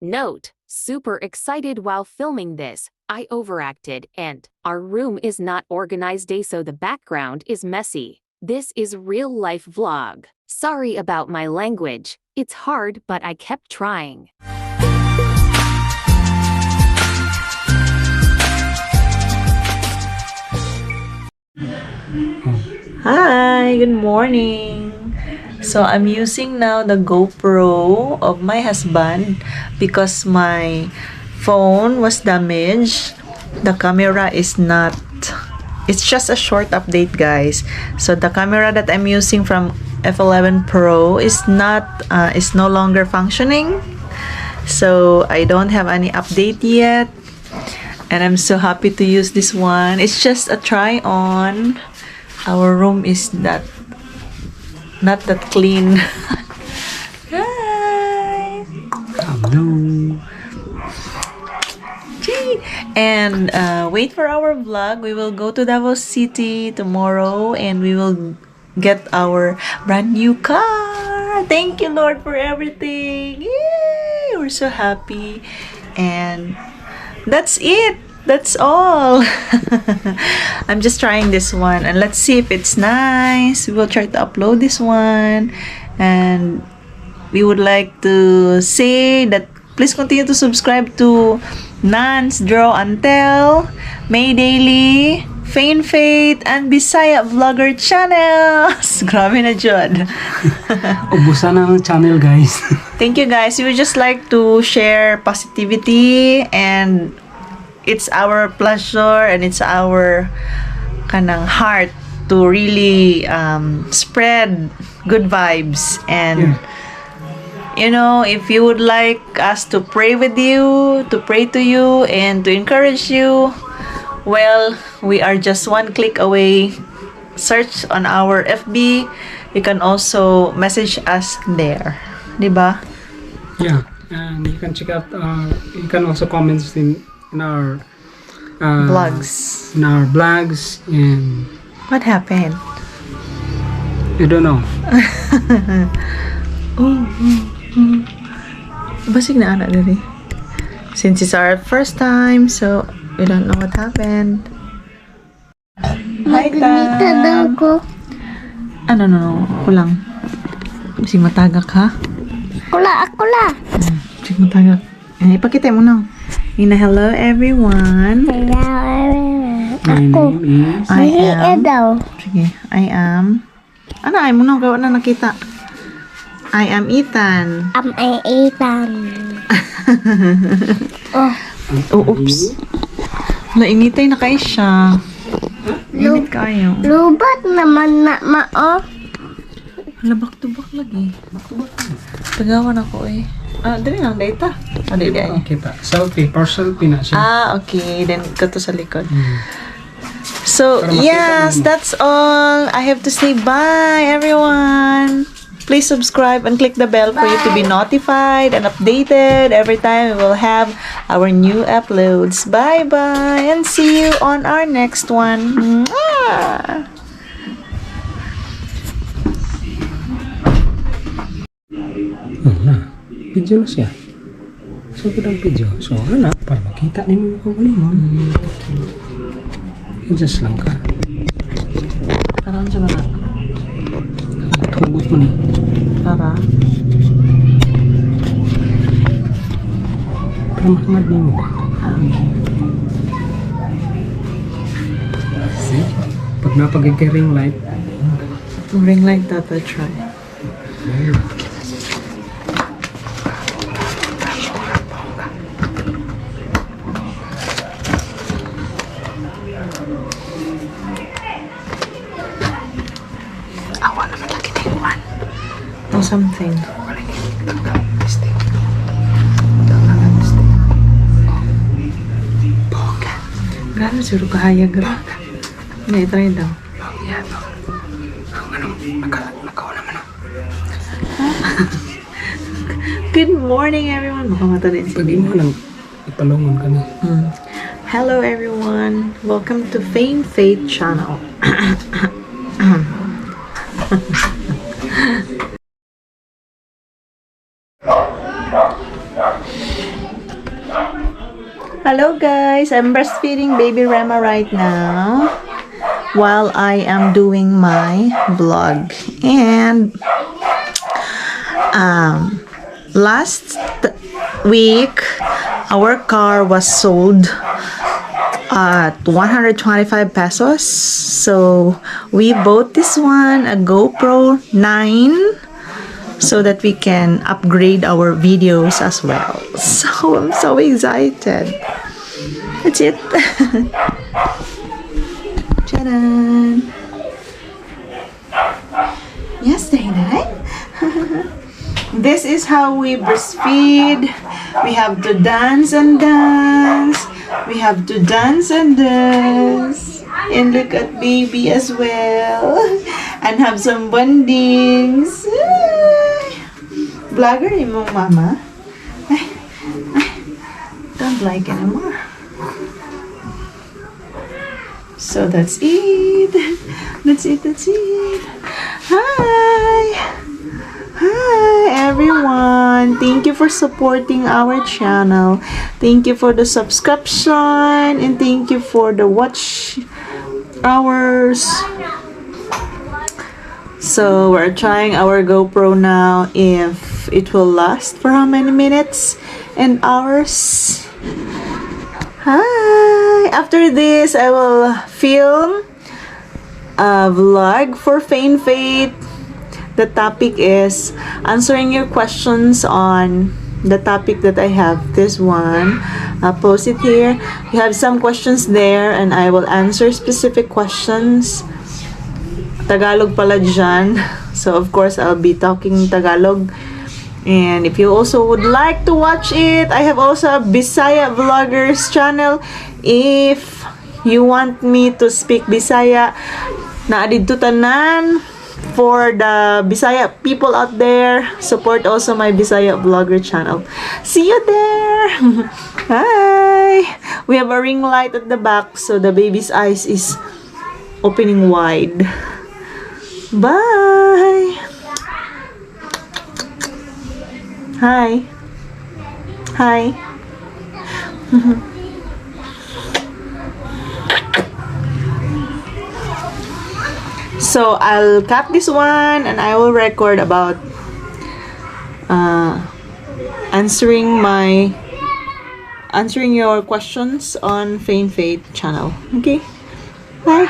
Note, super excited while filming this. I overacted and our room is not organized so the background is messy. This is real life vlog. Sorry about my language. It's hard but I kept trying. Hi, good morning. So I'm using now the GoPro of my husband because my phone was damaged. The camera is not, it's just a short update, guys. So the camera that I'm using from F11 Pro is no longer functioning. So I don't have any update yet. And I'm so happy to use this one. It's just a try on. Our room is not that clean. Hi. Hello. Gee. And wait for our vlog. We will go to Davos City tomorrow and we will get our brand new car. Thank you, Lord, for everything. Yay! We're so happy. And that's it. That's all. I'm just trying this one and let's see if it's nice. We will try to upload this one and we would like to say that please continue to subscribe to Nance Draw and Tell, May Daily, Fain Faith, and Bisaya Vlogger channels. Grabe na jud. Ubusan ang channel, guys. Thank you, guys. We would just like to share positivity and it's our pleasure and it's our kanang heart to really spread good vibes and you know, if you would like us to pray with you, to pray to you and to encourage you, well, we are just one click away. Search on our FB. You can also message us there, diba? Yeah, and you can check out you can also comment in our Vlogs. in our blogs, and What happened? I don't know. Basig na anak dali. Since it's our first time, so we don't know what happened. Hi, Tam. Ano, no. Ako lang. Basig matagak, ha? Ako la. Basig matagak. Ipakita mo na. Hello, everyone. Hello, My name is I am... daw. Sige, I am... Ano, ay mo na. Gawa na nakita. I am Ethan. Ay Ethan. Oh, oops. Wala, initay na kayo siya. Init kayo. Lubat naman na mao. Wala, back-to-back lagi. Tagawan ako eh. Dali lang, data. Dali. kita. Selfie, selfie na siya. Okay. Then, kato sa likod. So, yes, that's all. I have to say bye, everyone. Please subscribe and click the bell for you to be notified and updated every time we will have our new uploads. Bye-bye and see you on our next one. Mwah! Video na siya. So, ang video. So, anak, para makita niyo yung kagulingon. Adjust lang ka. Karoon siya ba na? Tugot mo ni. Para? Para makangad niyo mo ba? See? Pag napag-ring light, Ring like that, I try. Or something. Gano'n siguro kahayag rin. Hindi, try daw. nakaw naman ako. Good morning, everyone. Baka matalin si Pwede mo lang ipalungon ka na. Hello, everyone. Welcome to Fain Faith channel. Hello guys, I'm breastfeeding baby Rema right now while I am doing my vlog. And last week our car was sold at 125 pesos. So we bought this one, a GoPro 9, so that we can upgrade our videos as well. So I'm so excited. That's it. Ta-da! Yes, Day-Day. This is how we breastfeed. We have to dance and dance. We have to dance and dance. And look at baby as well. And have some bondings. Vlogger mo, mama. Don't like anymore. So that's it. That's it. Hi. Hi everyone. Thank you for supporting our channel. Thank you for the subscription and thank you for the watch hours. So we're trying our GoPro now if it will last for how many minutes and hours. Hi. After this, I will film a vlog for Fein Faith. The topic is answering your questions on the topic that I have. This one, I'll post it here. You have some questions there and I will answer specific questions. Tagalog pala dyan. So of course, I'll be talking Tagalog. And if you also would like to watch it, I have also a Bisaya Vloggers channel. If you want me to speak Bisaya, naadid to tanan. For the Bisaya people out there, support also my Bisaya Vlogger channel. See you there! Hi! We have a ring light at the back, so the baby's eyes is opening wide. Bye! Hi! Hi! So I'll cut this one and I will record about answering your questions on Fein Faith channel. Okay? Bye.